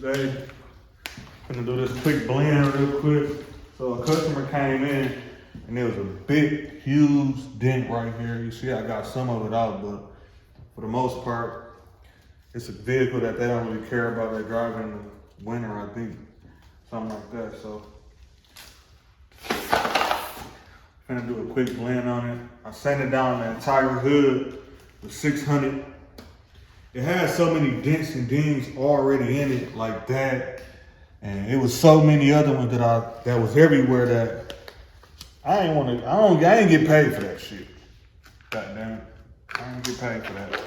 Today, I'm gonna do this quick blend real quick. So a customer came in and there was a big, huge dent right here. You see I got some of it out, but for the most part, it's a vehicle that they don't really care about. They drive in the winter, I think. Something like that, so. I'm gonna do a quick blend on it. I sanded down the entire hood with 600. It has so many dents and dings already in it like that. And it was so many other ones that was everywhere that I ain't get paid for that shit. God damn it. I ain't get paid for that.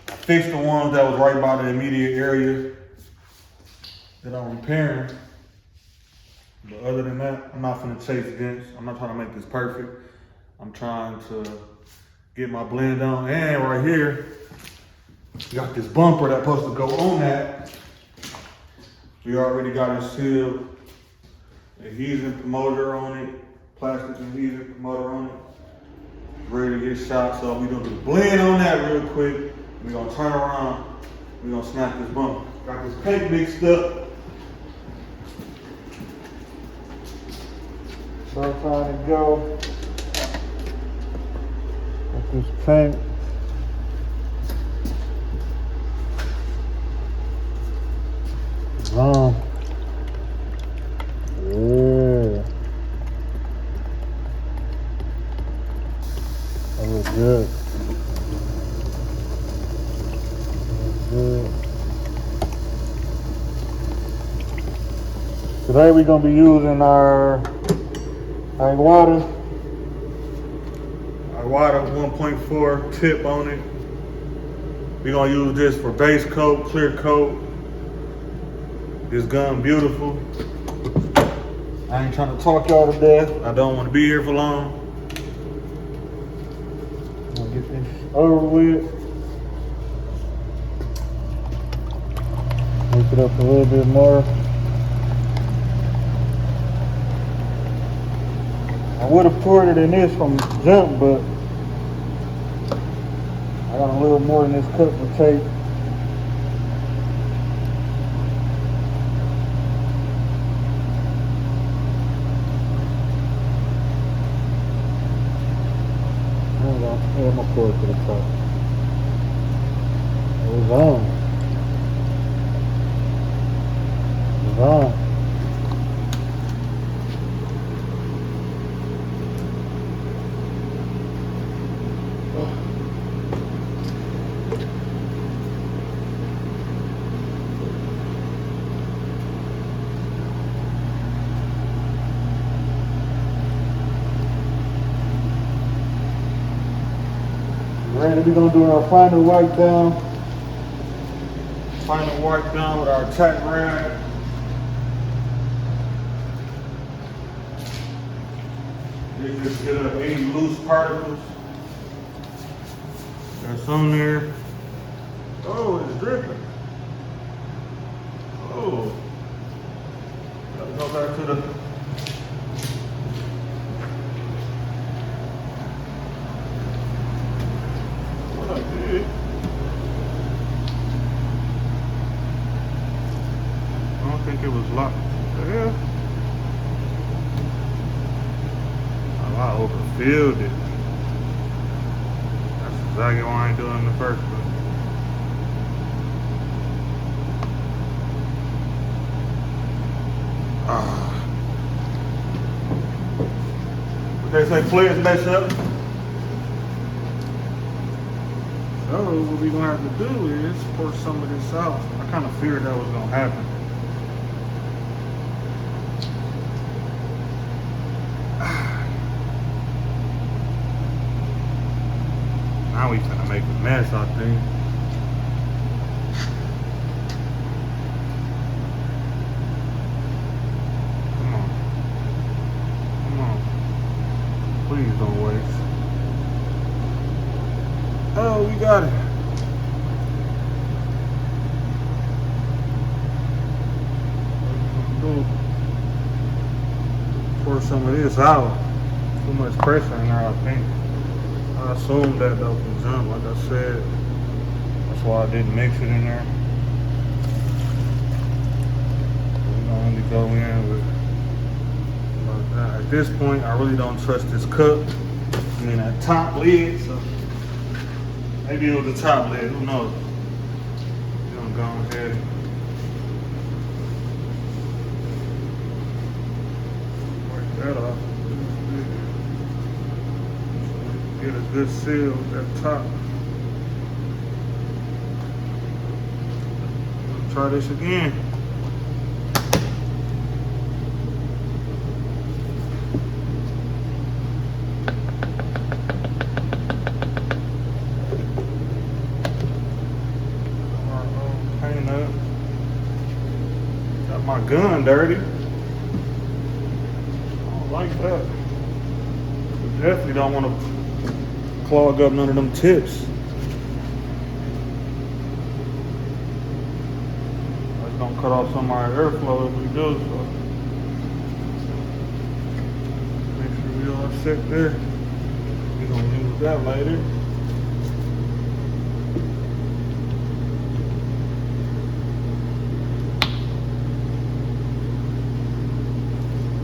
I fixed the ones that was right by the immediate area that I'm repairing. But other than that, I'm not finna chase dents. I'm not trying to make this perfect. I'm trying to get my blend on. And right here, we got this bumper that's supposed to go on that. We already got it sealed. Adhesion promoter on it. Plastic adhesion promoter on it. Ready to get shot. So we're gonna do the blend on that real quick. We're gonna turn around. We're gonna snap this bumper. Got this paint mixed up. So I'm trying to go with this paint. Yeah. That looks good. Today we're gonna be using our Audi 1.4 tip on it. We're gonna use this for base coat, clear coat. This gun beautiful. I ain't trying to talk y'all to death. I don't want to be here for long. I'm gonna get this over with. Make it up a little bit more. I would have poured it in this from jump, but I got a little more in this cup to take. There we go. Yeah, I'm gonna pour it to the top. It was on. It was on. Ready, we're gonna do our final wipe down. Final wipe down with our tack rag. Just get up any loose particles that's on there. Oh, it's dripping. Oh, gotta go back to the. I don't think it was locked. Yeah. Oh, I overfilled it. That's exactly why I ain't doing it in the first place. They say players mess up. So what we're gonna have to do is pour some of this out. I kind of feared that was gonna happen. Now we finna make a mess, I think. Come on. Come on. Please don't waste. Oh, we got it. Pour some of this out. Too much pressure in there, I think. I assumed that though from jump, like I said. That's why I didn't mix it in there. this point, I really don't trust this cup. I mean, that top lid, so maybe it was the top lid, who knows? We're gonna go ahead and work that off. Get a good seal with that top. Try this again. Paint up. Got my gun dirty. I don't like that. You definitely don't want to clog up none of them tips. Don't cut off some of our airflow if we do, so make sure we all set there. We're gonna use that later.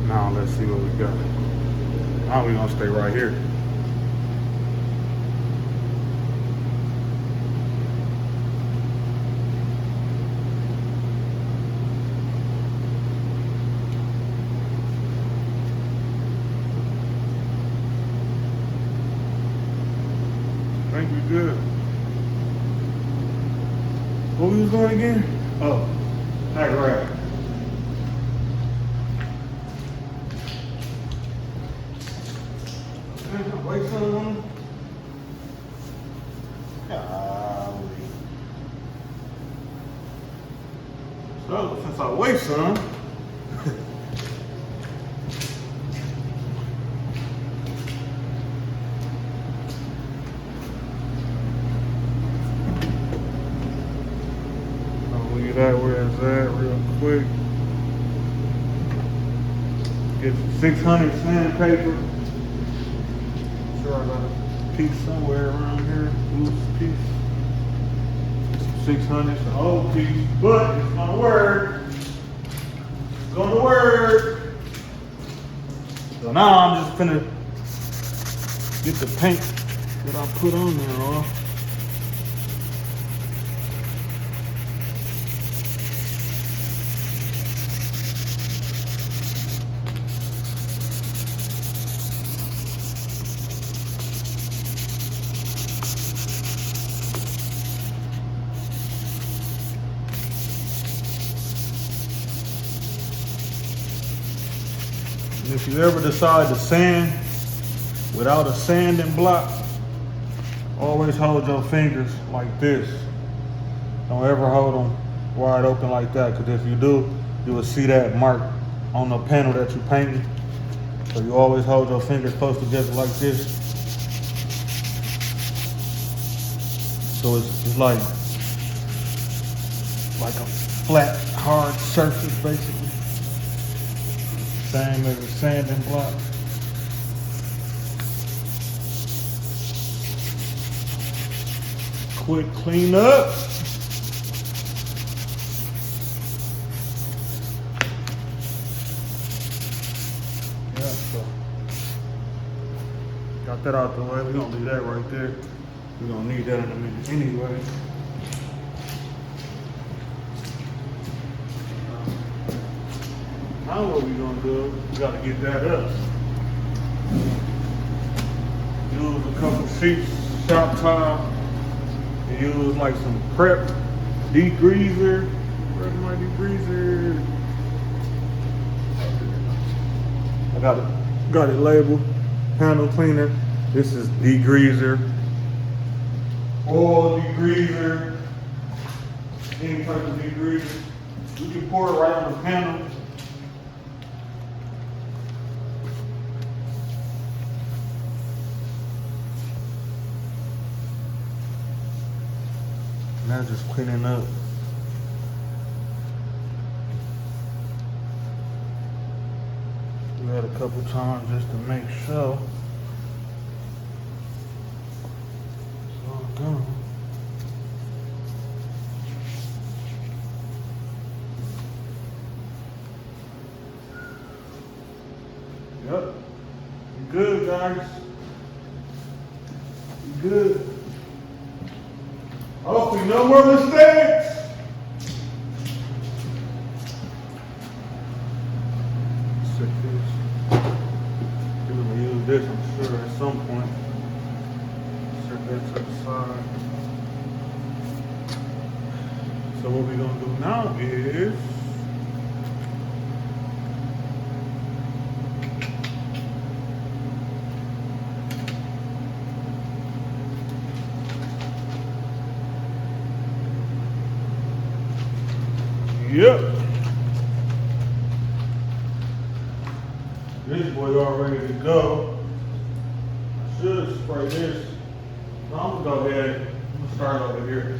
Now let's see what we got. Now we're gonna stay right here. I think we good. What we was doing again? Oh, pack rack. Wait, son. Golly. So, since I wait, son. That where it's at real quick. Get 600 sandpaper. Sure, I got a piece somewhere around here, loose piece. 600, it's an old piece, but it's gonna work. It's gonna work. So now I'm just gonna get the paint that I put on there off. And if you ever decide to sand without a sanding block, always hold your fingers like this. Don't ever hold them wide open like that, because if you do, you will see that mark on the panel that you're painting. So you always hold your fingers close together like this. So it's like a flat, hard surface basically. Same as a sanding block. Quick clean up. Yeah, so got that out the way. We're gonna leave that right there. We're gonna need that in a minute anyway. Now what we gonna do, we gotta get that up. Use a couple sheets, shop tile, and use like some prep degreaser. Where's my degreaser? I got it labeled, panel cleaner. This is degreaser, oil degreaser, any type of degreaser. You can pour it right on the panel. Now just cleaning up. We had a couple times just to make sure. It's all done. Yep. You good, guys. You good. Hopefully no more mistakes. Set this. We're gonna use this, I'm sure, at some point. Set that to the side. So what we're gonna do now is yep. This boy all ready to go. I should spray this. No, I'm gonna go ahead. I'm gonna start over here.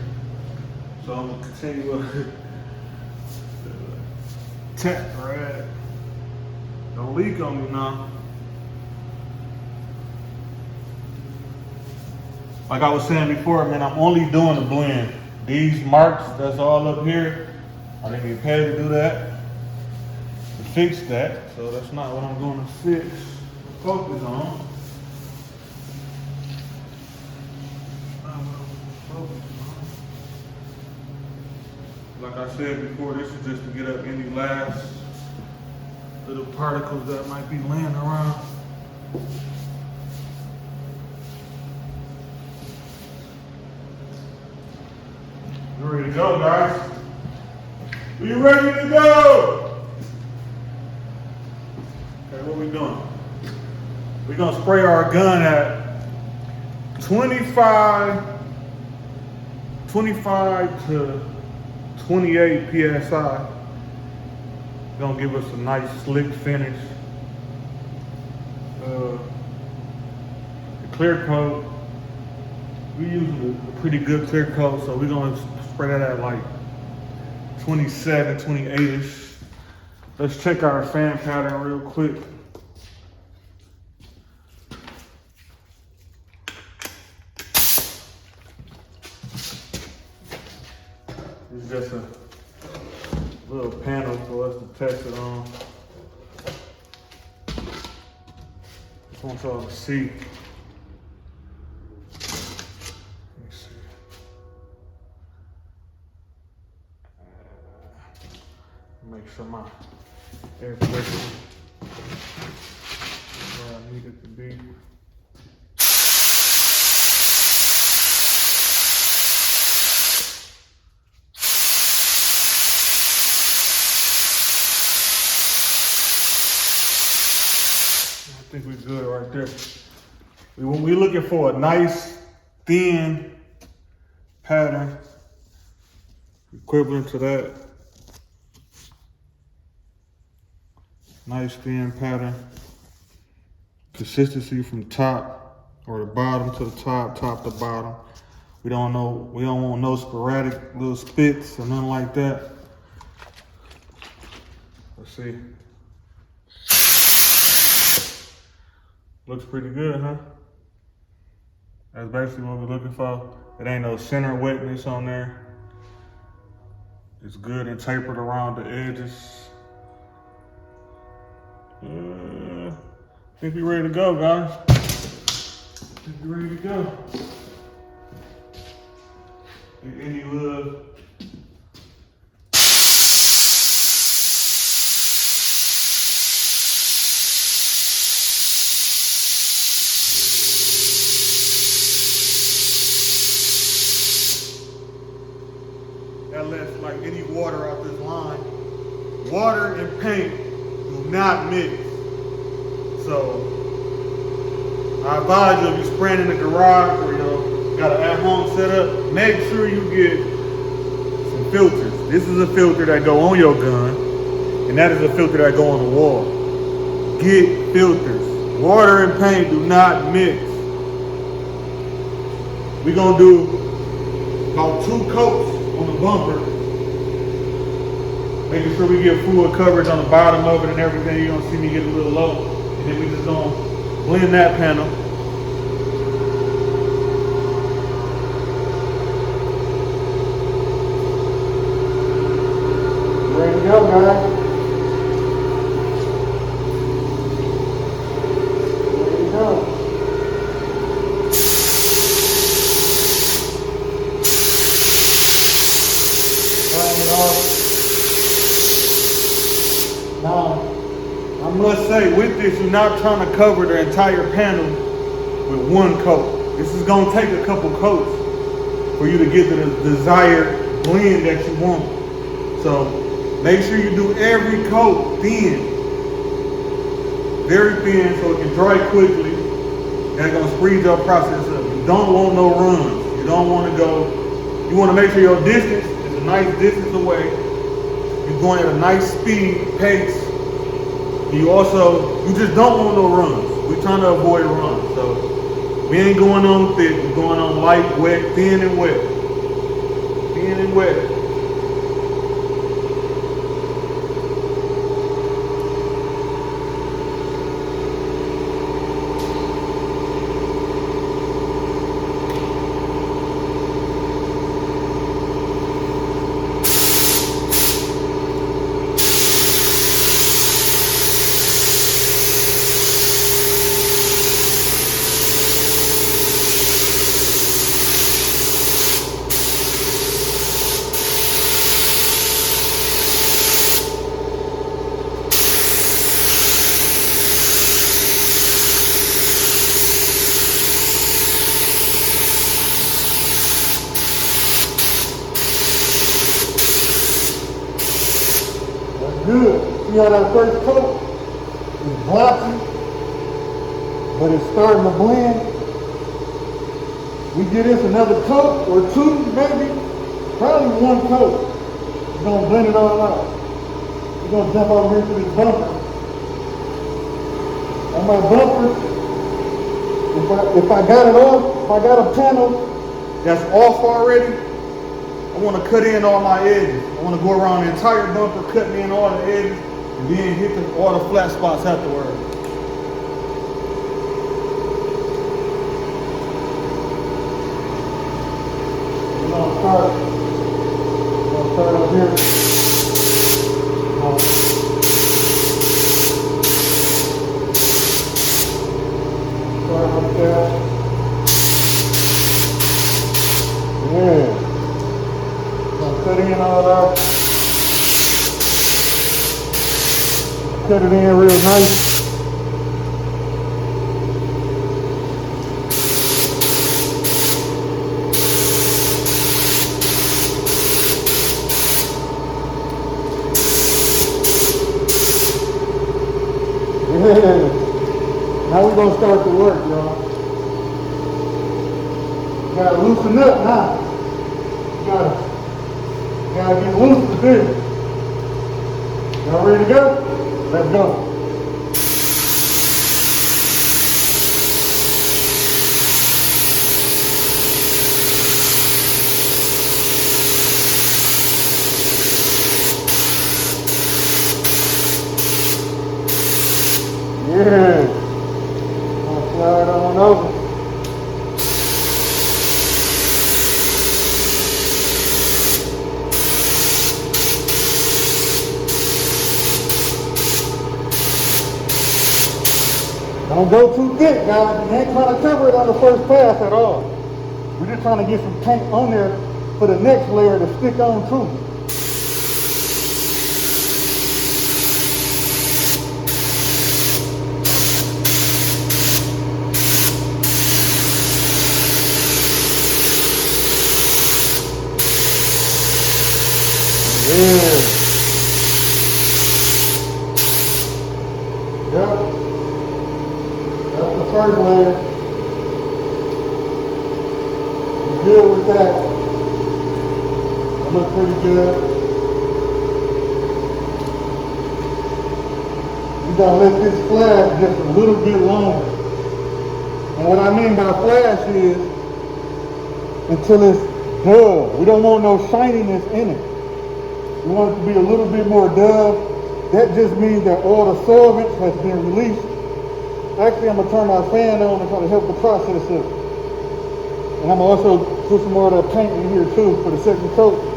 So I'm gonna continue with the tech rad. Don't leak on me now. Like I was saying before, man, I'm only doing the blend. These marks, that's all up here. I didn't get paid to do that, to fix that. So that's not what I'm going to fix, focus on. Like I said before, this is just to get up any last little particles that might be laying around. You ready to go, guys? We ready to go? Okay, what we doing? We're gonna spray our gun at 25 to 28 PSI. Gonna give us a nice slick finish. The clear coat, we're using a pretty good clear coat, so we're gonna spray that at like 27, 28-ish. Let's check our fan pattern real quick. It's just a little panel for us to test it on. Just want y'all to see. Let me see. Make sure my air pressure is where I need it to be. I think we're good right there. We're looking for a nice, thin pattern, equivalent to that. Nice, thin pattern. Consistency from top or the bottom to the top, top to bottom. We don't want no sporadic little spits or nothing like that. Let's see. Looks pretty good, huh? That's basically what we're looking for. It ain't no center wetness on there. It's good and tapered around the edges. I think we're ready to go, guys. I think we're ready to go. Any little that lets like any water out this line. Water and paint do not mix. So I advise you, if you're spraying in the garage or you got an at-home setup, make sure you get some filters. This is a filter that go on your gun, and that is a filter that go on the wall. Get filters. Water and paint do not mix. We're gonna do about 2 coats on the bumper, making sure we get full coverage on the bottom of it and everything. You're gonna see me get a little low, and then we just gonna blend that panel. Ready to go, guys. I must say, with this, you're not trying to cover the entire panel with one coat. This is gonna take a couple coats for you to get the desired blend that you want. So make sure you do every coat thin, very thin, so it can dry quickly. That's gonna speed your process up. You don't want no runs. You don't want to go. You want to make sure your distance is a nice distance away. You're going at a nice speed, pace. You just don't want no runs. We're trying to avoid runs. So we ain't going on thick. We're going on light, wet, thin and wet. Thin and wet. Good. See how that first coat is glossy, but it's starting to blend. We give this another coat or two, maybe, probably one coat. We're gonna blend it all out. We're gonna jump over here to this bumper. On my bumper, if I got it off, if I got a panel that's off already, I want to cut in all my edges. I want to go around the entire bumper, cut in all the edges, and then hit all the flat spots afterwards. We're going to start up here. Start like that. Yeah. Cut in all that. Cut it in real nice. Yeah. Now we're gonna start the work, y'all. Gotta loosen up now. Gotta get loose to this. Y'all ready to go? Let's go. Yeah. I'll slide on over. Don't go too thick, guys. You ain't trying to cover it on the first pass at all. We're just trying to get some paint on there for the next layer to stick on to. Yeah. Yep. That's the first layer. You're good with that. That looks pretty good. You gotta let this flash just a little bit longer. And what I mean by flash is until it's dull. We don't want no shininess in it. We want it to be a little bit more dull. That just means that all the solvent has been released. Actually, I'm going to turn my fan on and try to help the process up. And I'm going to also put some more of that paint in here too for the second coat.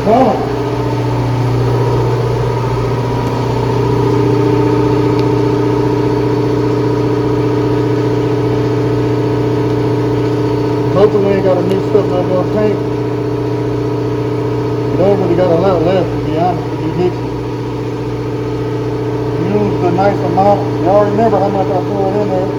pump. Hopefully we ain't got to mix up no more paint. You don't really got a lot left, to be honest, if you mix it. Use the nice amount. Y'all remember how much I poured in there.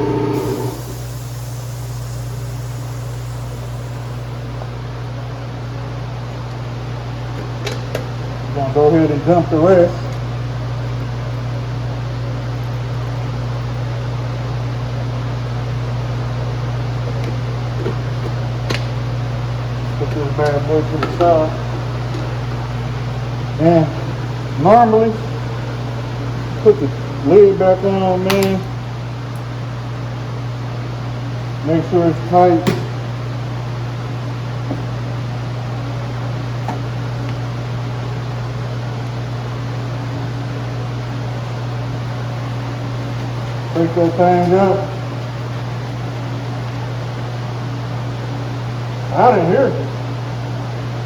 I'm gonna go ahead and dump the rest. Put this bad boy to the side. And normally, put the lid back on, man. Make sure it's tight. Take that thing up. I didn't hear it.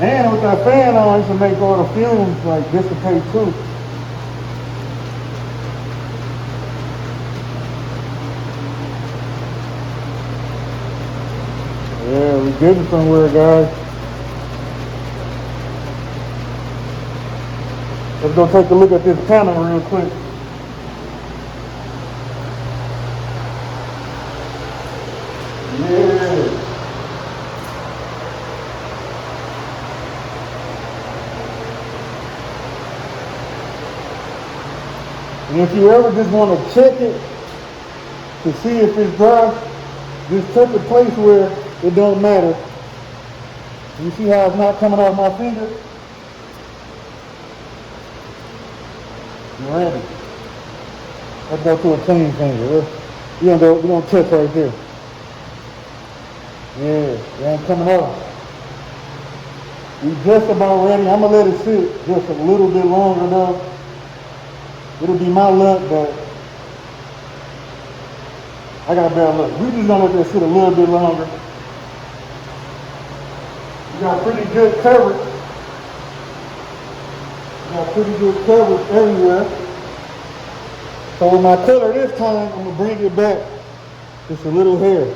And with that fan on, it should make all the fumes like dissipate too. Yeah, we're getting somewhere, guys. Let's go take a look at this panel real quick. Yeah. And if you ever just want to check it to see if it's dry, just take a place where it don't matter. You see how it's not coming off my finger? You ready? Let's go to a clean finger. We're gonna test right there. Yeah, it ain't coming off. We just about ready. I'm gonna let it sit just a little bit longer though. It'll be my luck, but I got bad luck. We just gonna let that sit a little bit longer. We got pretty good coverage. We got pretty good coverage everywhere. So with my color this time, I'm gonna bring it back just a little here.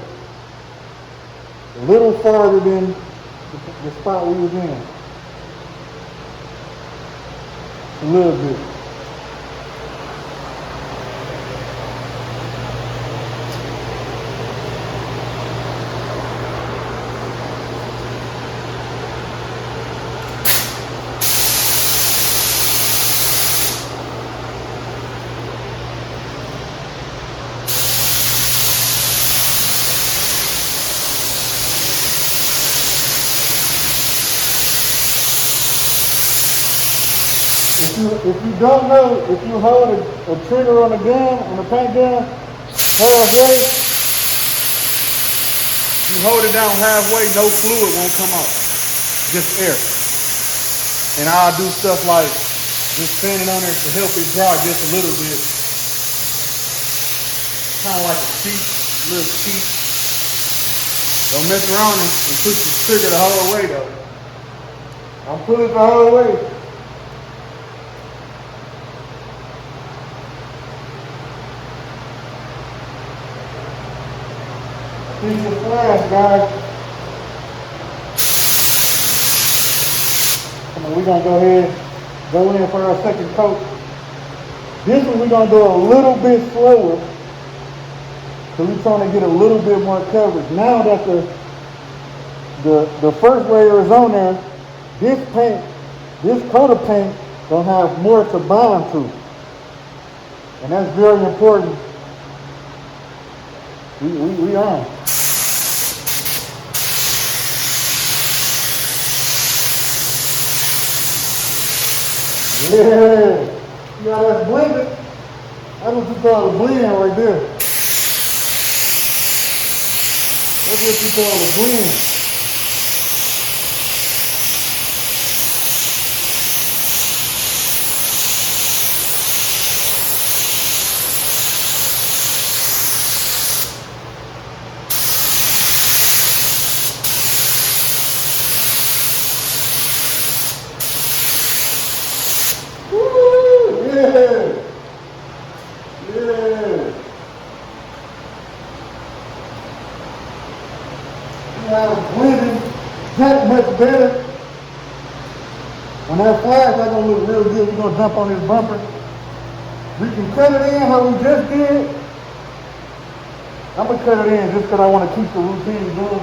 A little farther than the spot we was in. A little bit. If you don't know, if you hold a trigger on a gun, on a paint gun, halfway, you hold it down halfway, no fluid won't come out, just air. And I'll do stuff like just standing on there to help it dry just a little bit. Kind of like a cheat, little cheat. Don't mess around and push the trigger the whole way though. I'm pulling the whole way. Use your flash, guys. Come on, we're gonna go ahead, go in for our second coat. This one we're gonna go a little bit slower. So we're trying to get a little bit more coverage. Now that the first layer is on there, this coat of paint gonna have more to bond to. And that's very important. We on. Yeah, see how that's blended? That's what you call a blend right there. That's what you call a blend. See how it's blending that much better. When that flash, that's gonna look real good. We're gonna jump on this bumper. We can cut it in how we just did. I'm gonna cut it in just because I want to keep the routine going.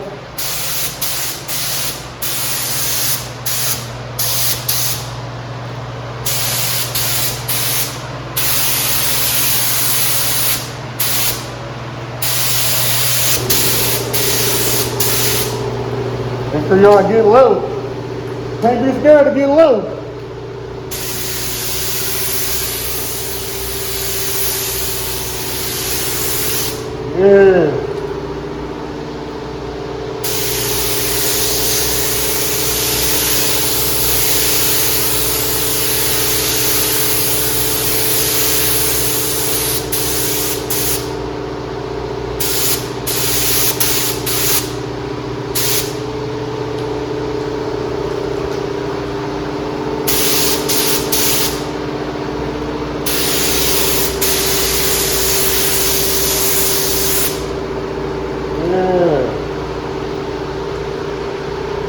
Make sure y'all get low. Can't be scared to get low. Yeah.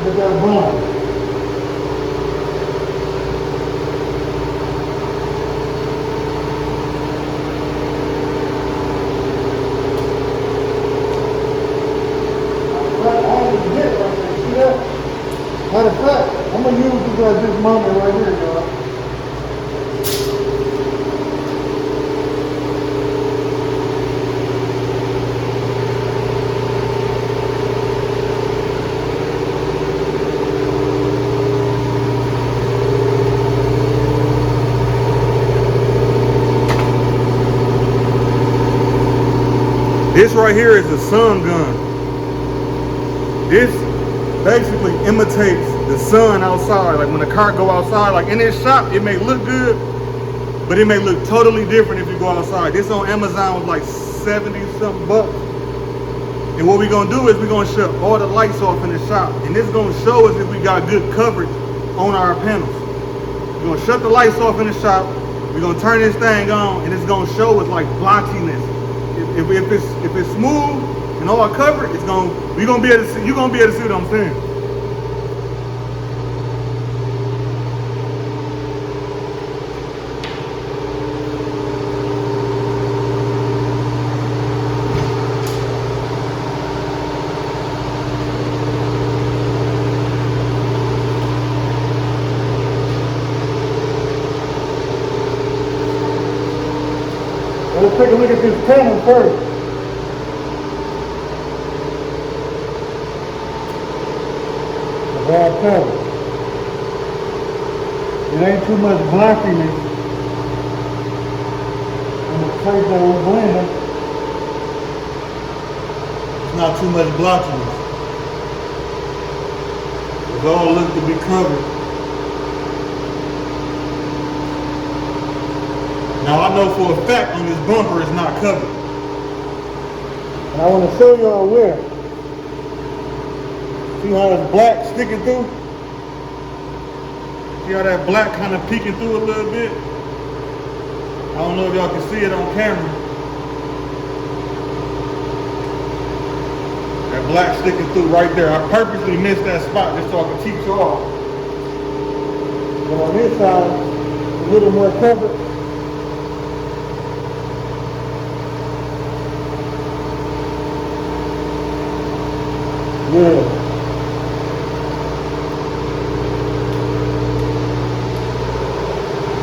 Look at that bump. Matter of fact, I'm gonna use this at this moment right here, y'all. This right here is the sun gun. This basically imitates the sun outside. Like when a car go outside, like in this shop, it may look good, but it may look totally different if you go outside. This on Amazon was like 70 something bucks. And what we're gonna do is we're gonna shut all the lights off in the shop. And this is gonna show us if we got good coverage on our panels. We're gonna shut the lights off in the shop. We're gonna turn this thing on and it's gonna show us like blotchiness. If it's smooth and all covered, we're gonna be able to see, you're gonna be able to see what I'm saying. Let's take a look at this panel first. The bad cover. It ain't too much blockiness. I'm gonna take that with blender. It's not too much blotchiness. It all looks to be covered. Now I know for a fact on this bumper it's not covered. And I want to show y'all where. See how it's black sticking through? See how that black kind of peeking through a little bit? I don't know if y'all can see it on camera. That black sticking through right there. I purposely missed that spot just so I can teach y'all. But on this side, it's a little more covered. Yeah.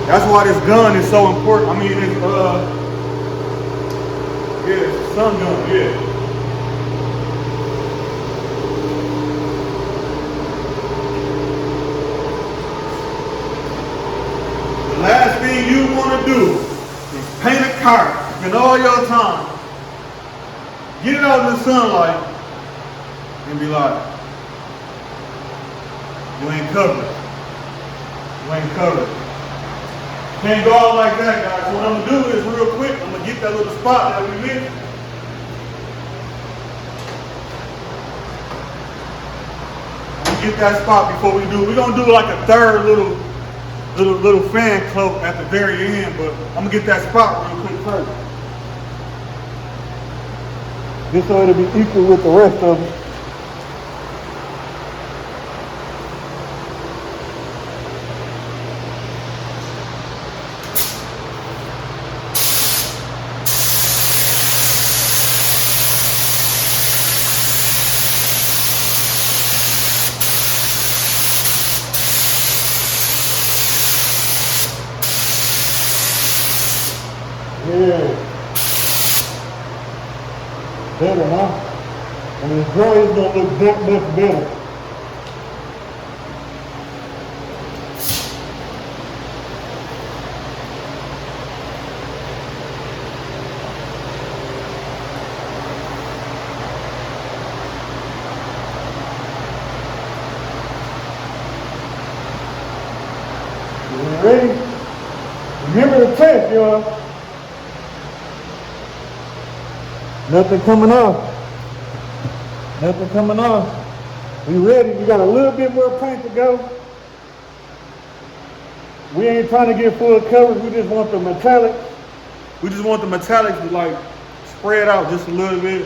That's why this gun is so important. I mean, it's it's a sun gun, yeah. The last thing you want to do is paint a car, spend all your time, get it out in the sunlight, and be like, you ain't covered. You ain't covered. Can't go out like that, guys. So what I'm gonna do is real quick, I'm gonna get that little spot that we missed. I'm gonna get that spot before we do. We're gonna do like a third little fan cloak at the very end, but I'm gonna get that spot real quick first. Just so it'll be equal with the rest of them. better now. When it's dry, it's gonna look that much better. You ready? Remember the test, y'all. Nothing coming off. Nothing coming off. We ready. We got a little bit more paint to go. We ain't trying to get full coverage. We just want the metallic. We just want the metallics to like spread out just a little bit.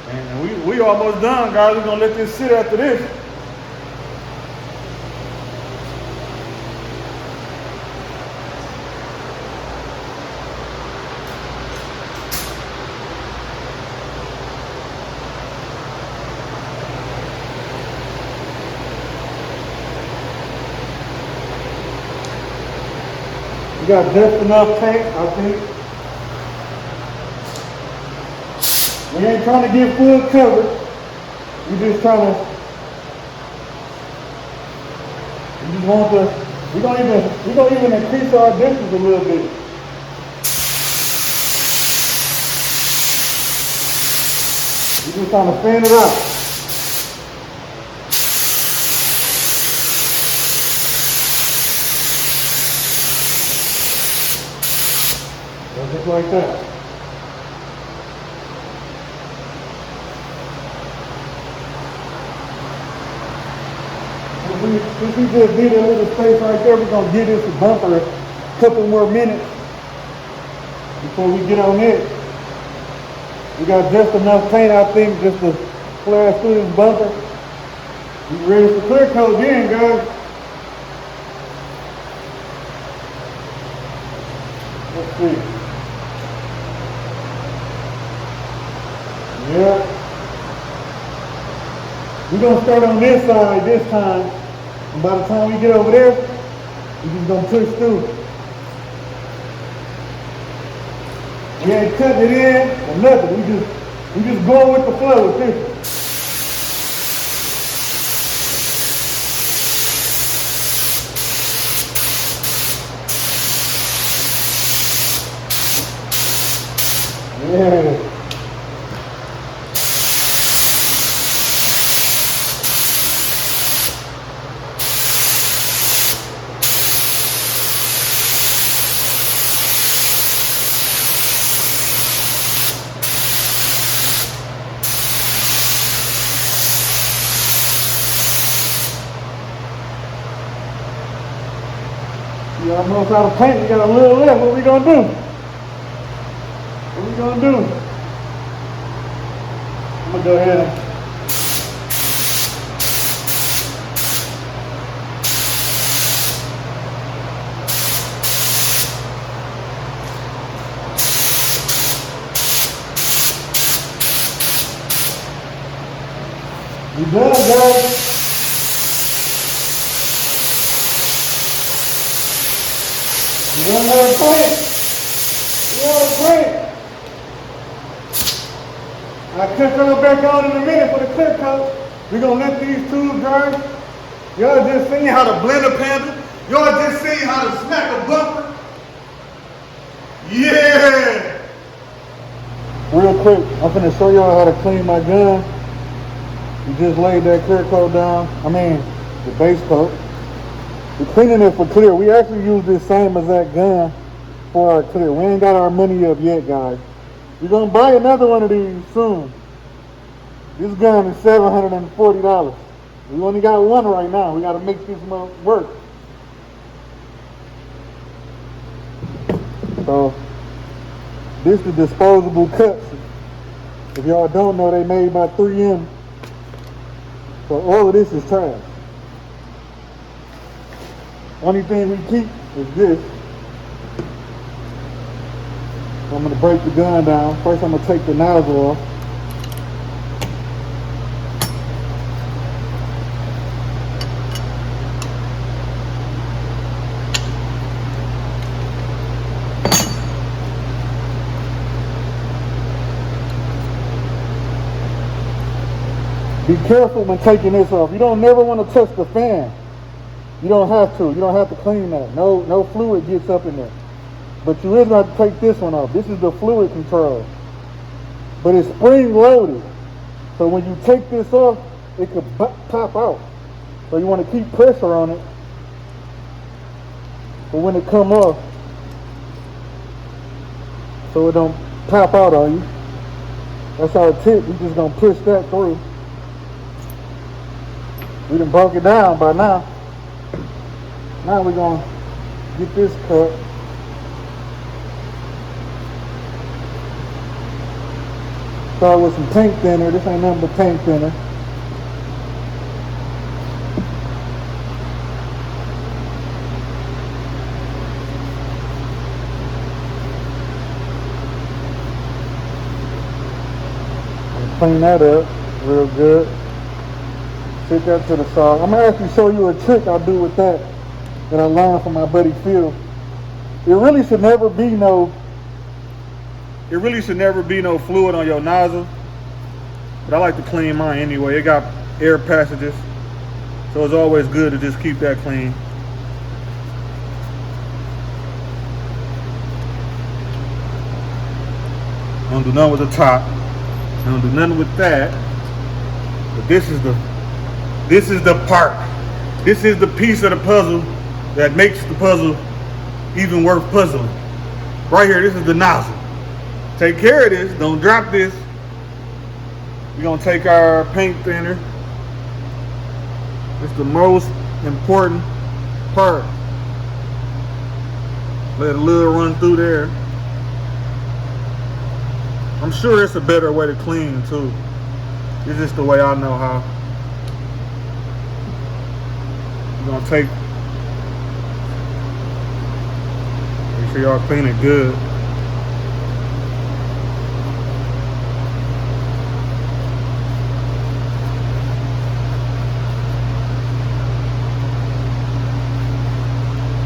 And we almost done, guys. We're gonna let this sit after this. We got just enough paint, I think. We ain't trying to get full coverage. We just trying to. We just want to. We gonna even increase our distance a little bit. We just trying to fan it out. Just like that. Since we just did a little space right there, we're going to give this bumper a couple more minutes before we get on it. We got just enough paint, I think, just to splash through this bumper. We ready for clear coat again, guys. Let's see. Yeah. We're going to start on this side this time. And by the time we get over there, we're just going to push through. We ain't cutting it in or nothing. We just going with the flow with this. Yeah. We almost out of paint. We got a little left. What we gonna do? What we gonna do? I'm gonna go ahead and we done, guys. We don't have a paint. We don't have a paint. I'll cut those back on in a minute for the clear coat. We're going to let these tools dry. Y'all just seen how to blend a panda. Y'all just seen how to smack a bumper. Yeah! Real quick, I'm finna show y'all how to clean my gun. We just laid that clear coat down. I mean, the base coat. We're cleaning it for clear. We actually use this same exact gun for our clear. We ain't got our money up yet, guys. We're gonna buy another one of these soon. This gun is $740. We only got one right now. We gotta make this one work. So, this is disposable cuts. If y'all don't know, they made by 3M. So all of this is trash. Only thing we keep is this. So I'm gonna break the gun down. First I'm gonna take the nozzle off. Be careful when taking this off. You don't never want to touch the fan. You don't have to. You don't have to clean that. No fluid gets up in there. But you is going to take this one off. This is the fluid control. But it's spring loaded. So when you take this off, it could pop out. So you want to keep pressure on it. But when it come off, so it don't pop out on you. That's our tip. We just gonna push that through. We done broke it down by now. Now we're gonna get this cut. Start with some paint thinner. This ain't nothing but paint thinner. Clean that up real good. Take that to the side. I'm gonna actually show you a trick I do with that I learned from my buddy Phil. It really should never be no fluid on your nozzle. But I like to clean mine anyway. It got air passages. So it's always good to just keep that clean. Don't do nothing with the top. Don't do nothing with that. But this is the part. This is the piece of the puzzle that makes the puzzle even worth puzzling. Right here, this is the nozzle. Take care of this. Don't drop this. We're gonna take our paint thinner. It's the most important part. Let a little run through there. I'm sure it's a better way to clean too. It's just the way I know how. You're gonna take, make sure y'all clean it good.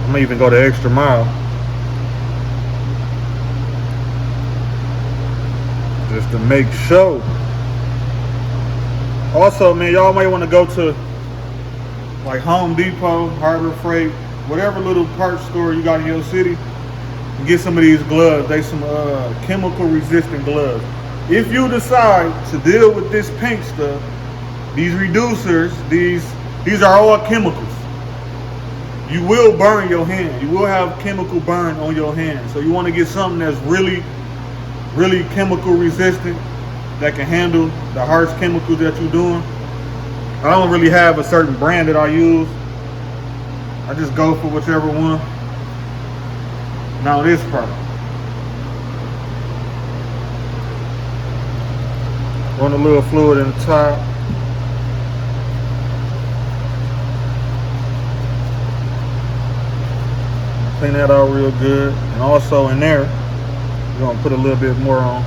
I'm gonna even go the extra mile. Just to make sure. Also, man, y'all might want to go to like Home Depot, Harbor Freight, whatever little parts store you got in your city, and get some of these gloves. They some chemical resistant gloves. If you decide to deal with this paint stuff, these reducers, these are all chemicals. You will burn your hand. You will have chemical burn on your hand. So you want to get something that's really chemical resistant, that can handle the harsh chemicals that you're doing. I don't really have a certain brand that I use. I just go for whichever one. Now this part. Run a little fluid in the top. Clean that out real good. And also in there, we're gonna put a little bit more on.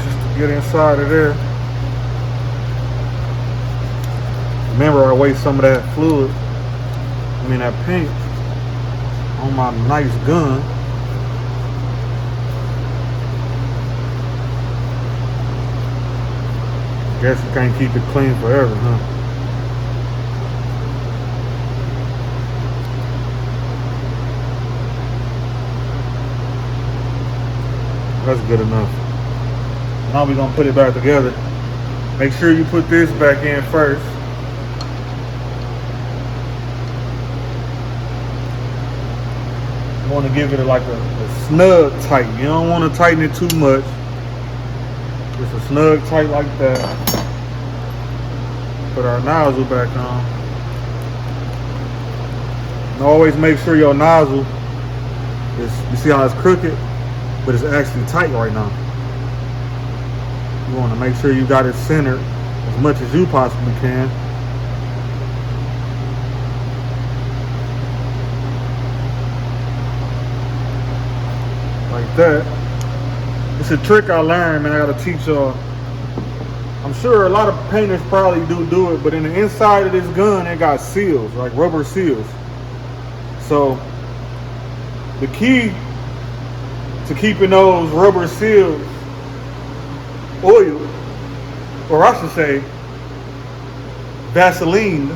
Just to get inside of there. Remember, I waste some of that fluid, that paint, on my nice gun. Guess you can't keep it clean forever, huh? That's good enough. Now we're gonna put it back together. Make sure you put this back in first. You want to give it like a snug tight. You don't want to tighten it too much. Just a snug tight like that. Put our nozzle back on. And always make sure your nozzle is, you see how it's crooked, but it's actually tight right now. You want to make sure you got it centered as much as you possibly can. Like that. It's a trick I learned, man. I gotta teach y'all. I'm sure a lot of painters probably do it, but in the inside of this gun, it got seals, like rubber seals. So the key to keeping those rubber seals oiled, or I should say Vaseline,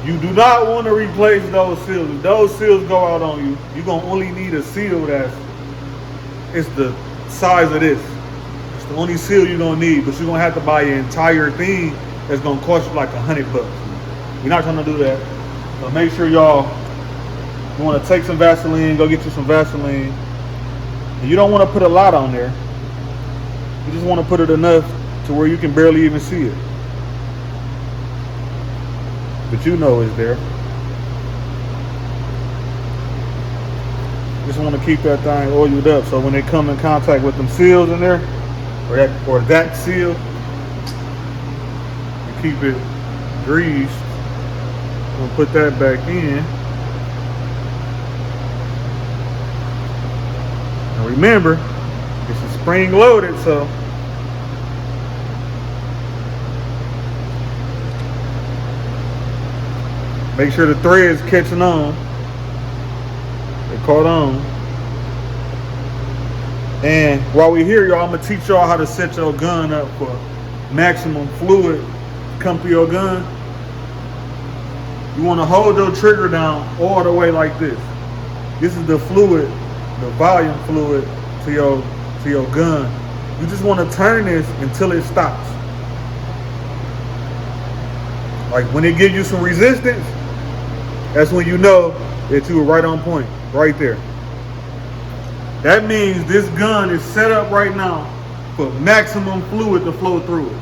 you do not want to replace those seals. If those seals go out on you, you're going to only need a seal it's the size of this. It's the only seal you're going to need, but you're going to have to buy an entire thing that's going to cost you like $100. We're not trying to do that. So make sure you want to take some Vaseline, go get you some Vaseline. And you don't want to put a lot on there. You just want to put it enough to where you can barely even see it. But you know it's there. Just want to keep that thing oiled up so when they come in contact with them seals in there, or that seal, and keep it greased. We'll put that back in. And remember, it's a spring loaded, so make sure the thread's catching on. They caught on. And while we're here, y'all, I'm gonna teach y'all how to set your gun up for maximum fluid come through your gun. You wanna hold your trigger down all the way like this. This is the fluid, the volume fluid to your gun. You just wanna turn this until it stops. Like when it gives you some resistance, that's when you know that you were right on point, right there. That means this gun is set up right now for maximum fluid to flow through it.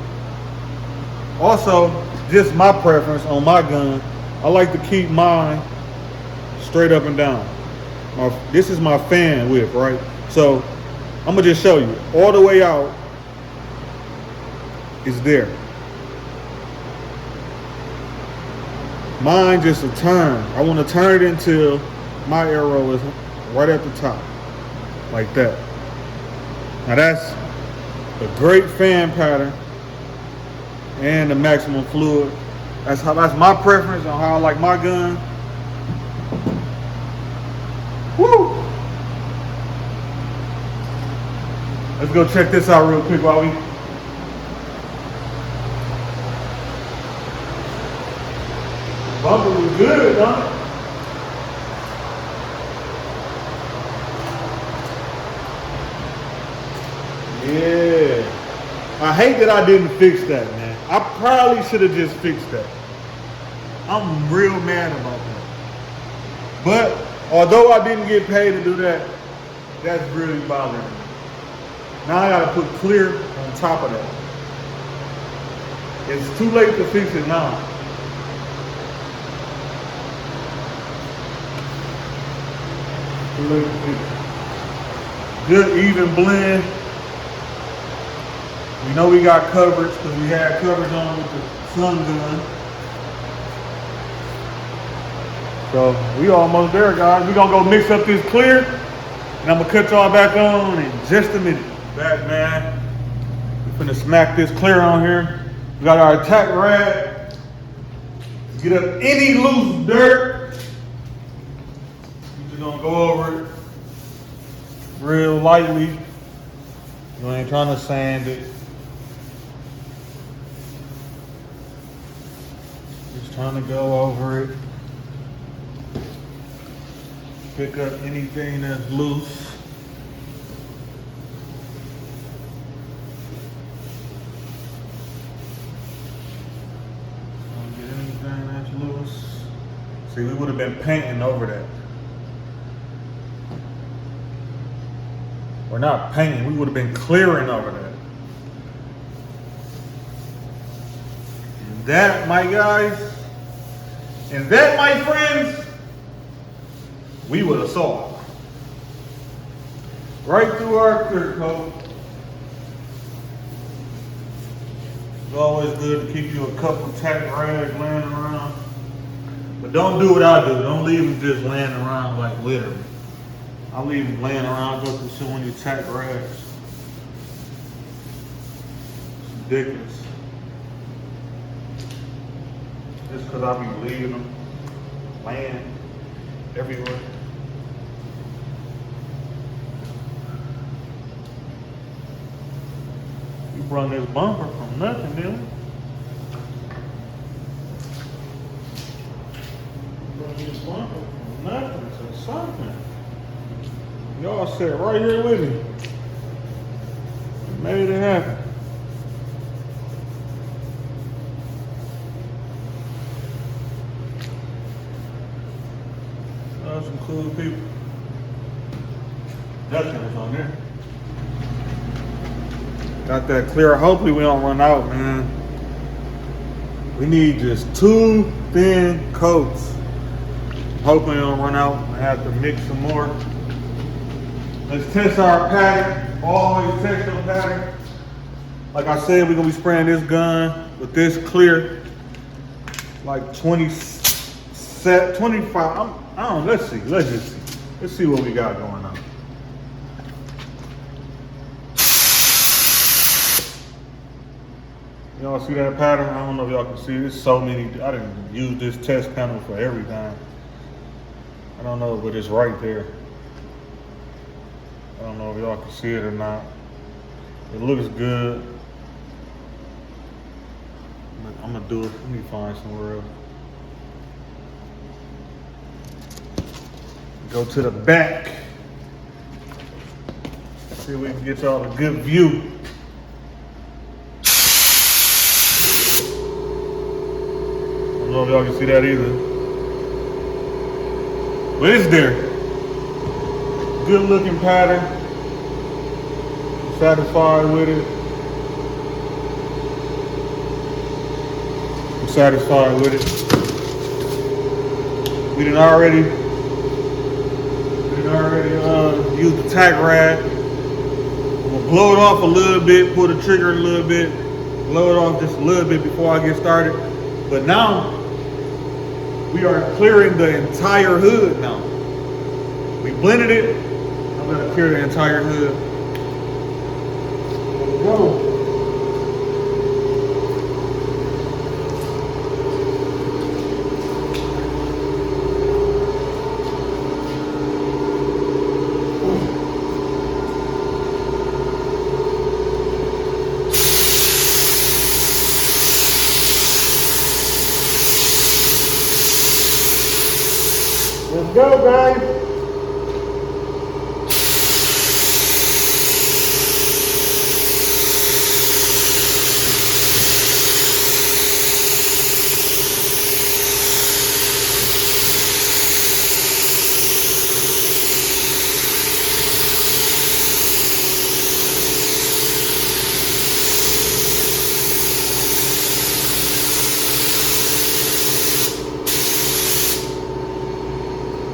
Also, just my preference on my gun, I like to keep mine straight up and down. This is my fan whip, right? So I'm gonna just show you. All the way out is there. Mine just a turn. I want to turn it until my arrow is right at the top, like that. Now that's a great fan pattern and the maximum fluid. That's my preference on how I like my gun. Woo! Let's go check this out real quick while we. Bumper was good, huh? Yeah. I hate that I didn't fix that, man. I probably should have just fixed that. I'm real mad about that. But although I didn't get paid to do that, that's really bothering me. Now I gotta put clear on top of that. It's too late to fix it now. Good even blend. We know we got coverage because we had coverage on with the sun gun. So we almost there, guys. We're gonna go mix up this clear and I'm gonna cut y'all back on in just a minute. Back, man. We're finna smack this clear on here. We got our attack rag to get up any loose dirt. We're gonna go over it real lightly. You ain't trying to sand it. Just trying to go over it. Pick up anything that's loose. Don't get anything that's loose. See, we would have been painting over that. Or not painting, we would have been clearing over that. And that, my guys, and that, my friends, we would have saw right through our clear coat. It's always good to keep you a couple tack rags laying around. But don't do what I do. Don't leave them just laying around like literally. I leave them laying around just to show you tack rags. It's ridiculous. Just because I be leaving them laying everywhere. Run this bumper from nothing, didn't we? Run this bumper from nothing to something. Y'all sat right here with me. Made it happen. Some cool people. Nothing was on there. Got that clear. Hopefully we don't run out, man. We need just 2 thin coats. Hopefully we don't run out. I have to mix some more. Let's test our pattern. Always test your pattern. Like I said, we're gonna be spraying this gun with this clear, like 25. I don't know, let's see. Let's just see. Let's see what we got going on. Y'all see that pattern? I don't know if y'all can see it. There's so many. I didn't use this test panel for everything. I don't know, but it's right there. I don't know if y'all can see it or not. It looks good. I'm gonna do it. Let me find somewhere else. Go to the back. See if we can get y'all a good view. I don't know if y'all can see that either. But it's there. Good looking pattern. Satisfied with it. I'm satisfied with it. We done already use the tack rag. I'm gonna blow it off a little bit, pull the trigger a little bit, blow it off just a little bit before I get started. But now, we are clearing the entire hood now. We blended it, I'm gonna clear the entire hood. Let's go. Let's go, guys.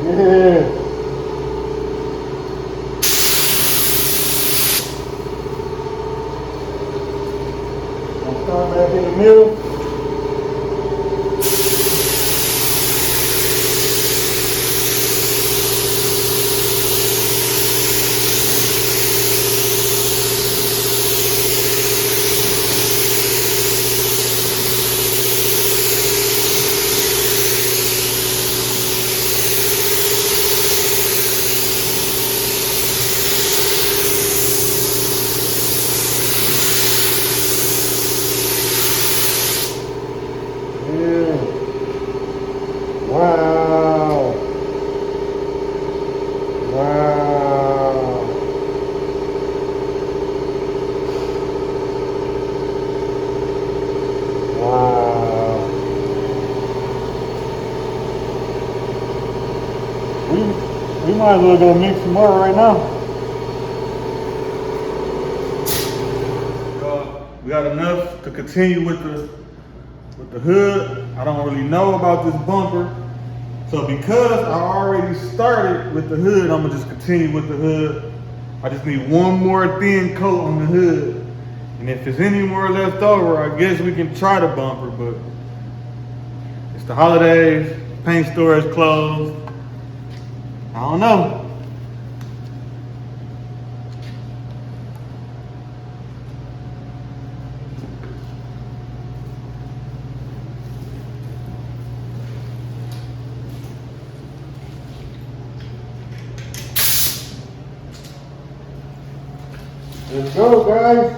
Yeah. I'll start back in the middle. Wow. Wow. Wow. We might as well go mix some more right now. We got enough to continue with the hood. I don't really know about this bumper. So because I already started with the hood, I'm gonna just continue with the hood. I just need one more thin coat on the hood. And if there's any more left over, I guess we can try the bumper, but it's the holidays, paint store is closed. I don't know. Let's go, guys.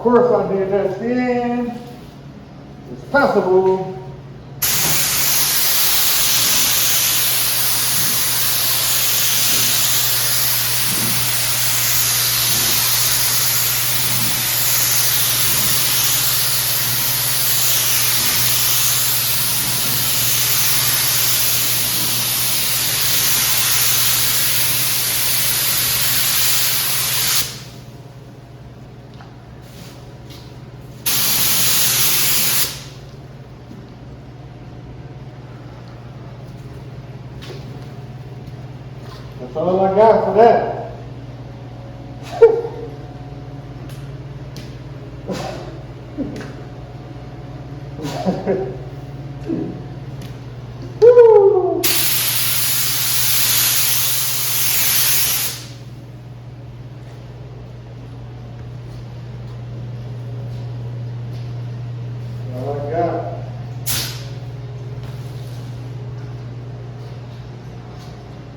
course I did that thin as possible. That's all I got for that. Woo! All I got.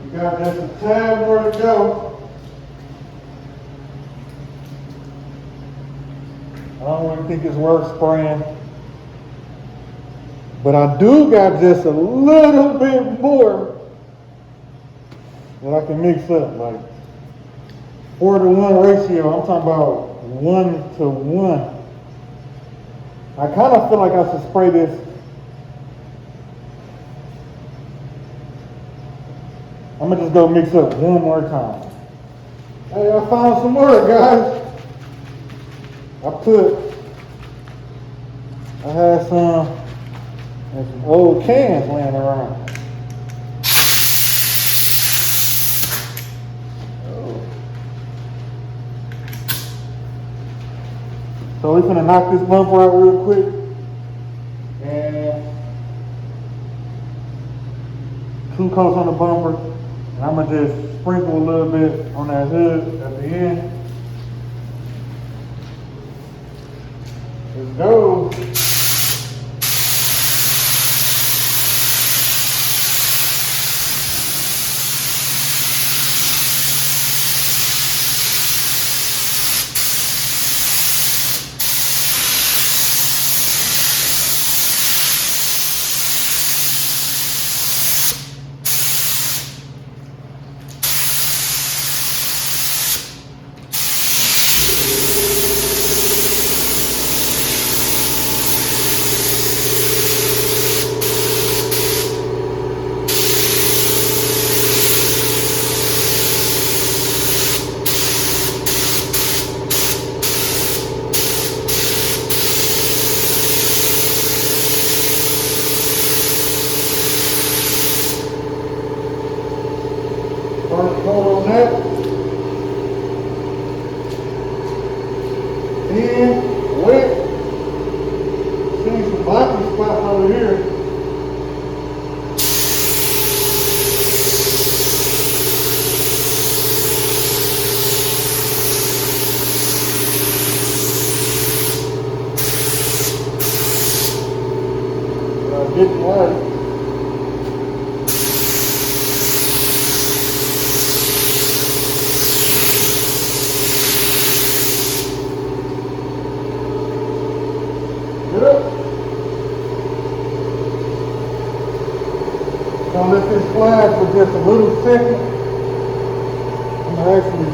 We got just a tad more to go. I don't really think it's worth spraying. But I do got just a little bit more that I can mix up, like 4-to-1 ratio. I'm talking about 1-to-1. I kind of feel like I should spray this. I'm gonna just go mix up one more time. Hey, I found some more, guys. I had some old cans laying around. So we're gonna knock this bumper out real quick. And 2 coats on the bumper. And I'm gonna just sprinkle a little bit on that hood at the end. Let's go. First coat on that. And wet. See some blackie spots over here. Didn't like. Gonna let this flag for just a little second. I'm gonna actually,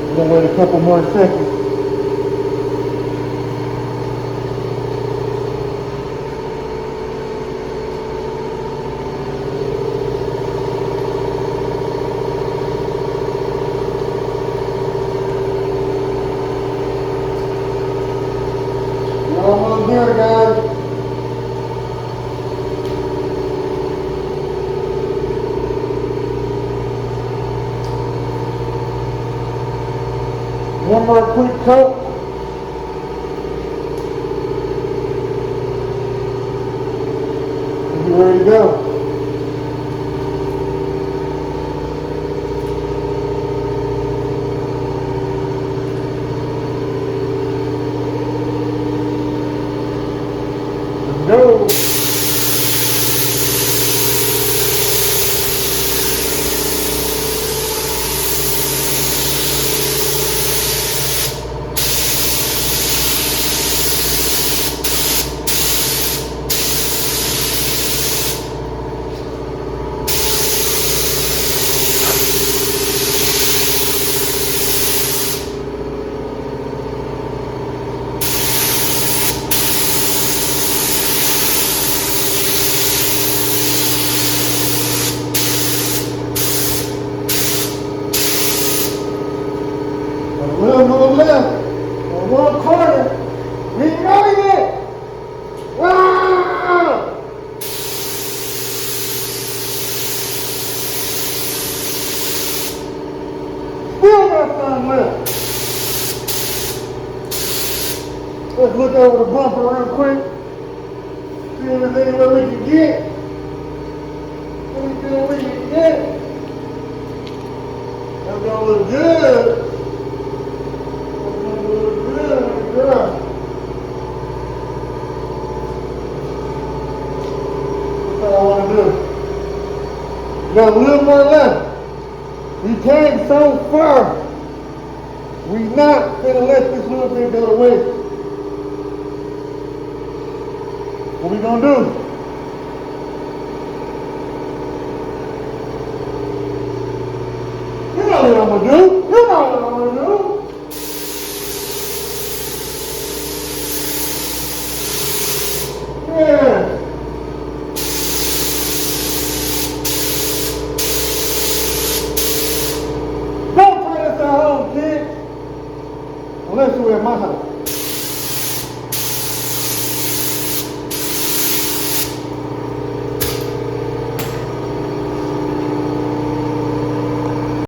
I'm gonna wait a couple more seconds. Almost there, guys. One more quick coat. And you're ready to go. Go. We'll go left. On one corner. We know it. Wow! Still got some left. Let's look over the bumper real quick. See if there's anywhere we can get. Anything we can get. That's gonna look good. That's gonna look good, girl. That's all I want to do. We got a little more left. We came so far. We not gonna let this little bit go to waste. What we gonna do? You know what I'm gonna do. You know what I'm gonna do. Yeah. Don't try this at home, kids. Unless you're at my house.